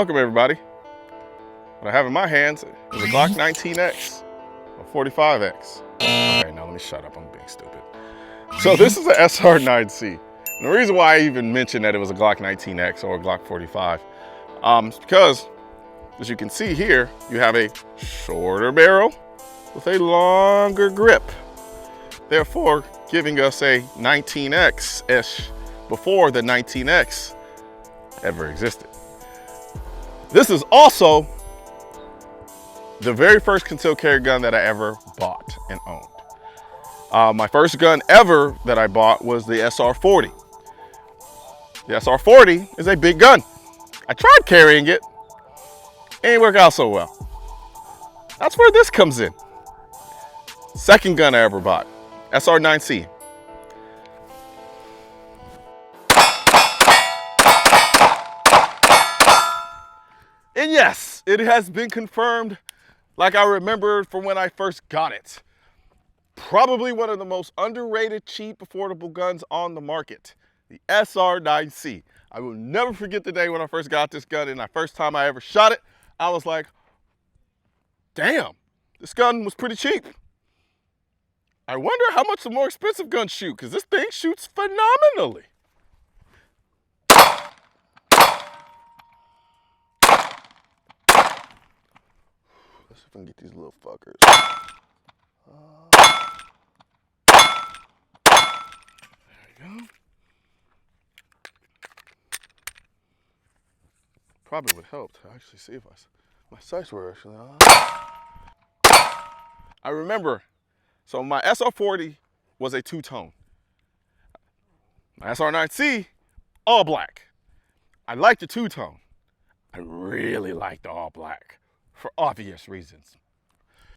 Welcome everybody. What I have in my hands is a Glock 19X, a 45X. Okay, now let me shut up, I'm being stupid. So this is an SR9C. And the reason why I even mentioned that it was a Glock 19X or a Glock 45 is because, as you can see here, you have a shorter barrel with a longer grip, therefore giving us a 19X-ish before the 19X ever existed. This is also the very first concealed carry gun that I ever bought and owned. My first gun ever that I bought was the SR40. The SR40 is a big gun. I tried carrying it, it ain't work out so well. That's where this comes in. Second gun I ever bought, SR9C. And yes, it has been confirmed like I remembered from when I first got it. Probably one of the most underrated, cheap, affordable guns on the market, the SR9C. I will never forget the day when I first got this gun and the first time I ever shot it, I was like, damn, this gun was pretty cheap. I wonder how much the more expensive guns shoot, because this thing shoots phenomenally. Let's see if I can get these little fuckers. There you go. Probably would help to actually see if my sights were actually on. I remember, so my SR40 was a two-tone. My SR9C, all black. I liked the two-tone. I really liked the all black for obvious reasons.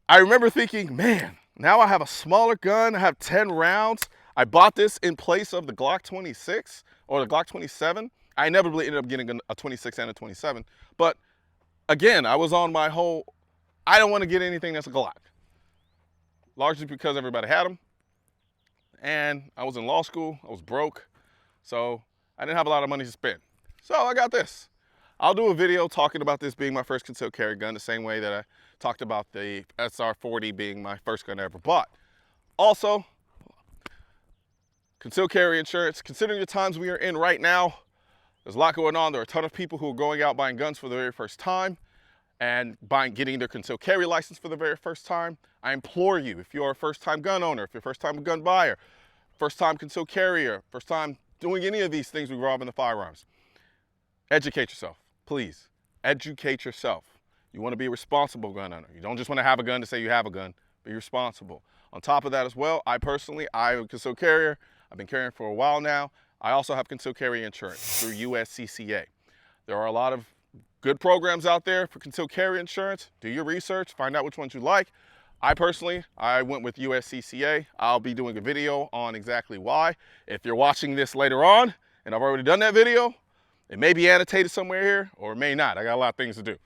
I remember thinking, man, now I have a smaller gun, I have 10 rounds. I bought this in place of the Glock 26 or the Glock 27. I inevitably ended up getting a 26 and a 27. But again, I was on my whole, I don't want to get anything that's a Glock. Largely because everybody had them. And I was in law school, I was broke. So I didn't have a lot of money to spend. So I got this. I'll do a video talking about this being my first concealed carry gun, the same way that I talked about the SR40 being my first gun I ever bought. Also, concealed carry insurance. Considering the times we are in right now, there's a lot going on. There are a ton of people who are going out buying guns for the very first time and getting their concealed carry license for the very first time. I implore you, if you're a first-time gun owner, if you're a first-time gun buyer, first-time concealed carrier, first time doing any of these things involving the firearms, educate yourself, please. Educate yourself. You want to be a responsible gun owner. You don't just want to have a gun to say you have a gun. Be responsible. On top of that as well, I'm a concealed carrier. I've been carrying for a while now. I also have concealed carry insurance through USCCA. There are a lot of good programs out there for concealed carry insurance. Do your research, find out which ones you like. I went with USCCA. I'll be doing a video on exactly why. If you're watching this later on, and I've already done that video, it may be annotated somewhere here, or it may not. I got a lot of things to do.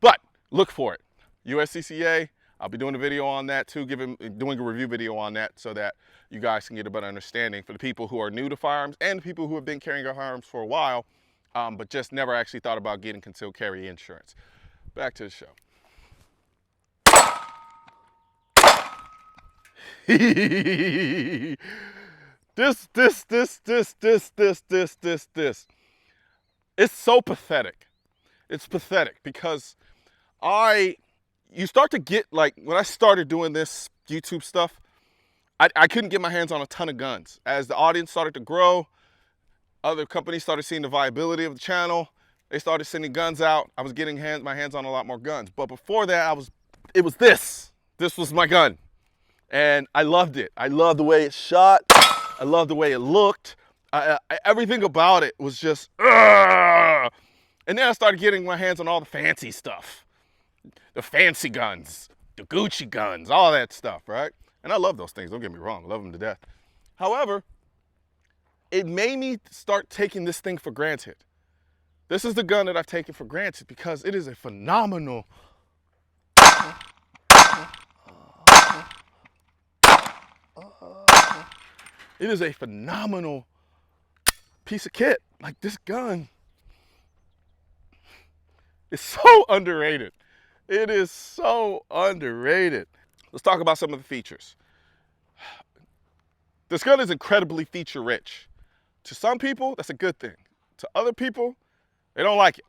But look for it. USCCA, I'll be doing a video on that too, doing a review video on that so that you guys can get a better understanding for the people who are new to firearms and the people who have been carrying firearms for a while, but just never actually thought about getting concealed carry insurance. Back to the show. This. It's so pathetic. It's pathetic because you start to get, like, when I started doing this YouTube stuff, I couldn't get my hands on a ton of guns. As the audience started to grow, other companies started seeing the viability of the channel. They started sending guns out. I was getting my hands on a lot more guns. But before that, it was this. This was my gun. And I loved it. I loved the way it shot. I loved the way it looked. Everything about it was just, ugh! And then I started getting my hands on all the fancy stuff. The fancy guns, the Gucci guns, all that stuff, right? And I love those things, don't get me wrong, I love them to death. However, it made me start taking this thing for granted. This is the gun that I've taken for granted because it is a phenomenal, piece of kit. Like, this gun is so underrated. It is so underrated. Let's talk about some of the features. This gun is incredibly feature rich. To some people, that's a good thing. To other people, they don't like it.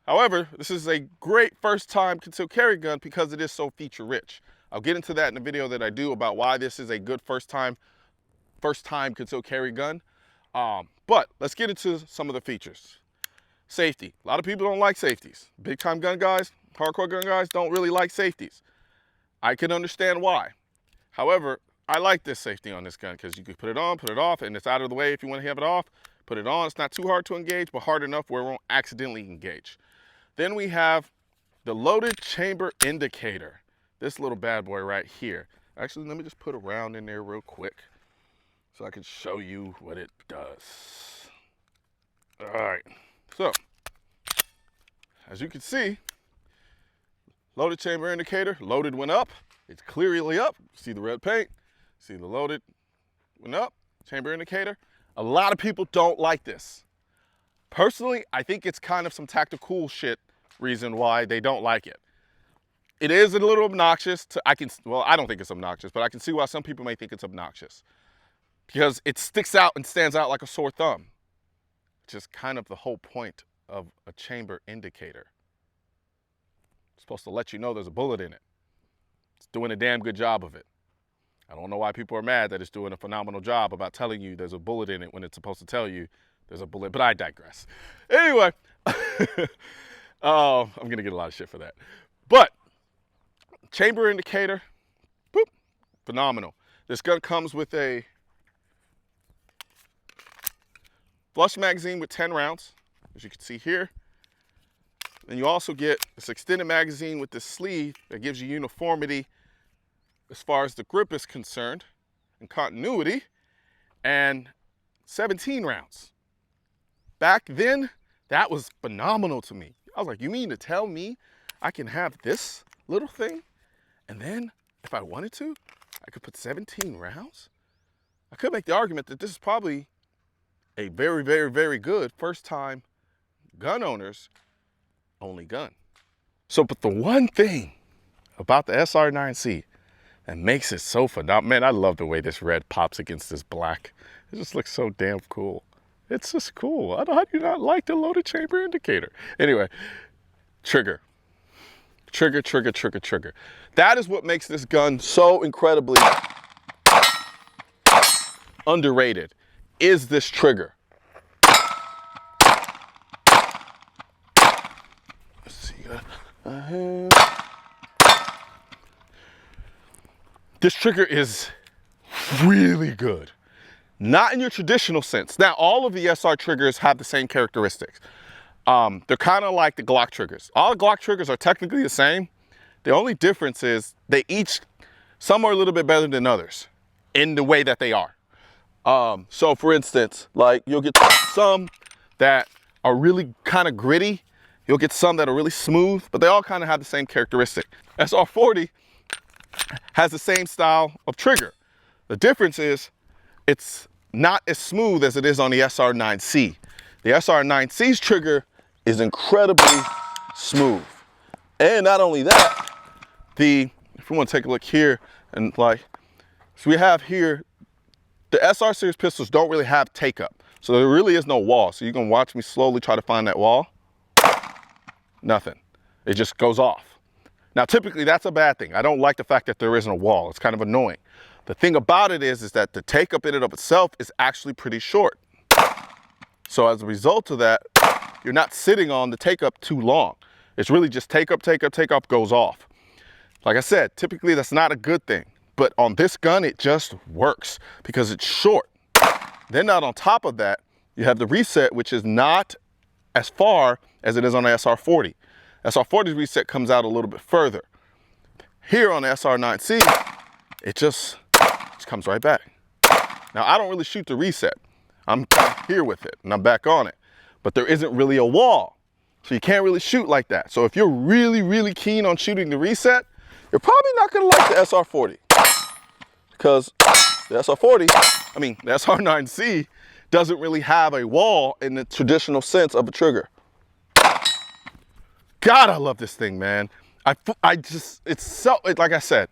However, this is a great first time concealed carry gun because it is so feature rich. I'll get into that in the video that I do about why this is a good first time concealed carry gun. But let's get into some of the features. Safety. A lot of people don't like safeties. Big time gun guys, hardcore gun guys don't really like safeties. I can understand why. However, I like this safety on this gun because you can put it on, put it off, and it's out of the way if you want to have it off. Put it on. It's not too hard to engage, but hard enough where it won't accidentally engage. Then we have the loaded chamber indicator. This little bad boy right here. Actually, let me just put a round in there real quick so I can show you what it does. All right. So, as you can see, loaded chamber indicator, loaded went up. It's clearly up. See the red paint. See the loaded went up, chamber indicator. A lot of people don't like this. Personally, I think it's kind of some tactical shit reason why they don't like it. It is a little obnoxious to, I don't think it's obnoxious, but I can see why some people may think it's obnoxious. Because it sticks out and stands out like a sore thumb. Which is kind of the whole point of a chamber indicator. It's supposed to let you know there's a bullet in it. It's doing a damn good job of it. I don't know why people are mad that it's doing a phenomenal job about telling you there's a bullet in it when it's supposed to tell you there's a bullet, but I digress. Anyway, I'm gonna get a lot of shit for that. But, chamber indicator, boop, phenomenal. This gun comes with a flush magazine with 10 rounds, as you can see here. Then you also get this extended magazine with this sleeve that gives you uniformity as far as the grip is concerned and continuity, and 17 rounds. Back then, that was phenomenal to me. I was like, you mean to tell me I can have this little thing and then if I wanted to, I could put 17 rounds? I could make the argument that this is probably a very, very, very good first time gun owners only gun. So, but the one thing about the SR9C that makes it so phenomenal, man, I love the way this red pops against this black. It just looks so damn cool. It's just cool. How do you not like the loaded chamber indicator? Anyway, trigger. Trigger, trigger, trigger, trigger. That is what makes this gun so incredibly underrated, is this trigger. Let's see. This trigger is really good. Not in your traditional sense. Now, all of the SR triggers have the same characteristics. They're kind of like the Glock triggers. All the Glock triggers are technically the same. The only difference is some are a little bit better than others in the way that they are. So for instance, like you'll get some that are really kind of gritty. You'll get some that are really smooth, but they all kind of have the same characteristic. SR40 has the same style of trigger. The difference is it's not as smooth as it is on the SR9C. The SR9C's trigger is incredibly smooth. And not only that, if we want to take a look here, and so we have here, the SR series pistols don't really have take up. So there really is no wall. So you can watch me slowly try to find that wall. Nothing. It just goes off. Now, typically that's a bad thing. I don't like the fact that there isn't a wall. It's kind of annoying. The thing about it is that the take up in and of itself is actually pretty short. So as a result of that, you're not sitting on the take up too long. It's really just take up, goes off. Like I said, typically that's not a good thing. But on this gun, it just works because it's short. Then not on top of that, you have the reset, which is not as far as it is on the SR40. SR40's reset comes out a little bit further. Here on the SR9C, it just comes right back. Now, I don't really shoot the reset. I'm here with it and I'm back on it. But there isn't really a wall. So you can't really shoot like that. So if you're really, really keen on shooting the reset, you're probably not gonna like the SR40. Because the SR9C doesn't really have a wall in the traditional sense of a trigger. God, I love this thing, man. I just, it's so, like I said,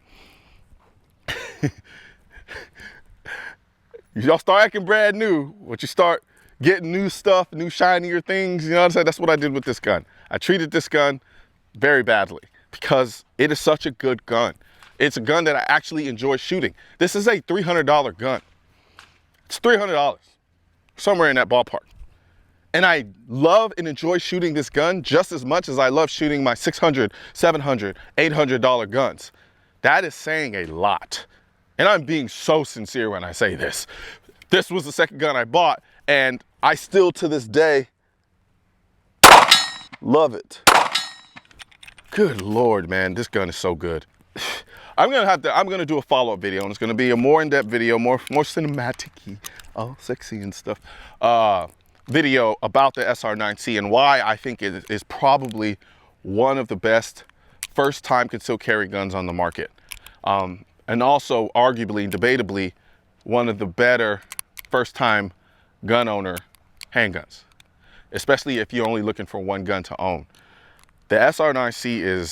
y'all start acting brand new, once you start getting new stuff, new shinier things, you know what I'm saying? That's what I did with this gun. I treated this gun very badly because it is such a good gun. It's a gun that I actually enjoy shooting. This is a $300 gun. It's $300, somewhere in that ballpark. And I love and enjoy shooting this gun just as much as I love shooting my $600, $700, $800 guns. That is saying a lot. And I'm being so sincere when I say this. This was the second gun I bought, and I still to this day love it. Good Lord, man, this gun is so good. I'm gonna do a follow-up video, and it's gonna be a more in-depth video, more cinematic-y, all sexy and stuff, video about the SR9C and why I think it is probably one of the best first-time concealed carry guns on the market. And also arguably and debatably one of the better first-time gun owner handguns, especially if you're only looking for one gun to own. The SR9C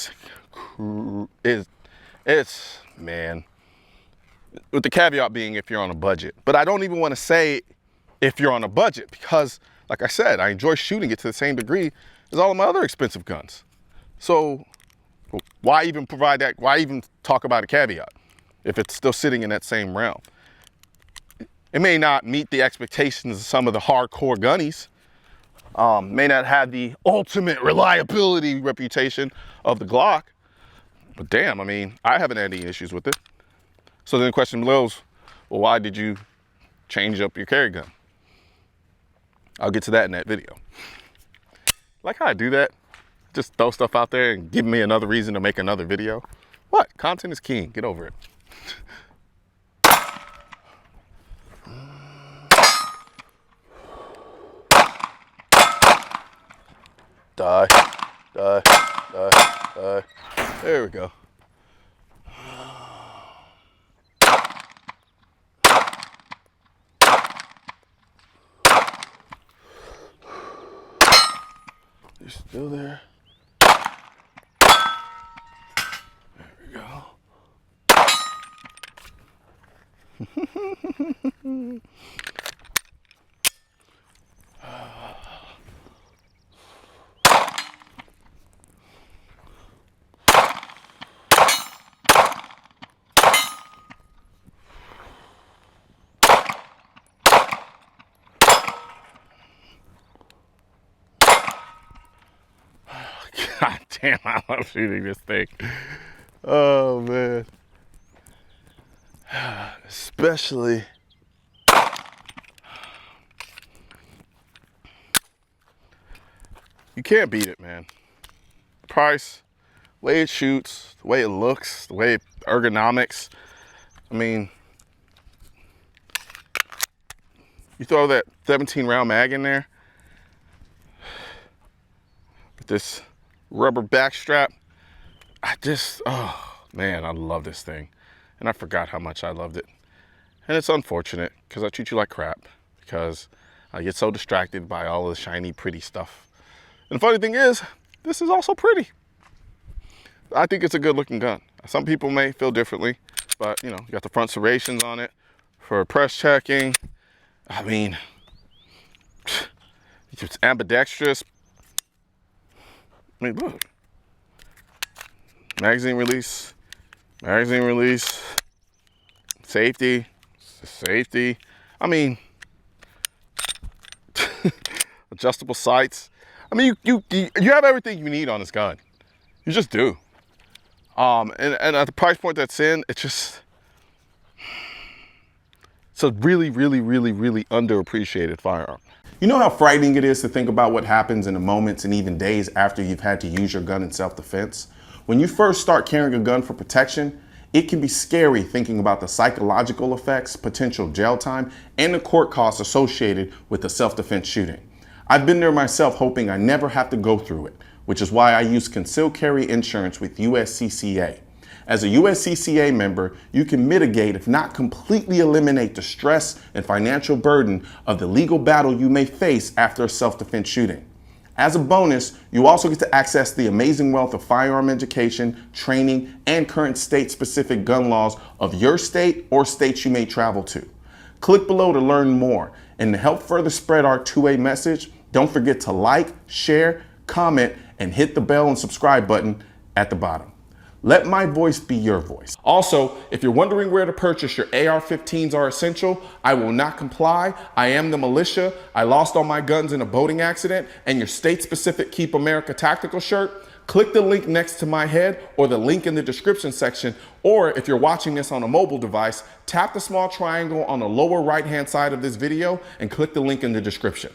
it's, man, with the caveat being if you're on a budget. But I don't even want to say if you're on a budget because, like I said, I enjoy shooting it to the same degree as all of my other expensive guns. So why even provide that? Why even talk about a caveat if it's still sitting in that same realm? It may not meet the expectations of some of the hardcore gunnies, may not have the ultimate reliability reputation of the Glock, but damn, I mean, I haven't had any issues with it. So then the question below is, well, why did you change up your carry gun? I'll get to that in that video. Like how I do that, just throw stuff out there and give me another reason to make another video. What? Content is king, get over it. Die, die, die, die. There we go. You're still there. There we go. God damn, I love shooting this thing. Oh, man. Especially you can't beat it, man. Price, the way it shoots, the way it looks, the way ergonomics. I mean, you throw that 17 round mag in there with this rubber back strap. Oh man, I love this thing. And I forgot how much I loved it. And it's unfortunate because I treat you like crap because I get so distracted by all the shiny, pretty stuff. And the funny thing is, this is also pretty. I think it's a good looking gun. Some people may feel differently, but you know, you got the front serrations on it for press checking. I mean, it's ambidextrous. I mean, look. Magazine release, safety. I mean, adjustable sights. I mean, you have everything you need on this gun. You just do. And at the price point that's in, it's a really, really, really, really underappreciated firearm. You know how frightening it is to think about what happens in the moments and even days after you've had to use your gun in self-defense? When you first start carrying a gun for protection, it can be scary thinking about the psychological effects, potential jail time, and the court costs associated with a self-defense shooting. I've been there myself, hoping I never have to go through it, which is why I use concealed carry insurance with USCCA. As a USCCA member, you can mitigate, if not completely eliminate, the stress and financial burden of the legal battle you may face after a self-defense shooting. As a bonus, you also get to access the amazing wealth of firearm education, training, and current state-specific gun laws of your state or states you may travel to. Click below to learn more. And to help further spread our two-way message, don't forget to like, share, comment, and hit the bell and subscribe button at the bottom. Let my voice be your voice. Also, if you're wondering where to purchase your AR-15s are essential, I will not comply. I am the militia. I lost all my guns in a boating accident, and your state-specific Keep America tactical shirt, click the link next to my head or the link in the description section. Or if you're watching this on a mobile device, tap the small triangle on the lower right-hand side of this video and click the link in the description.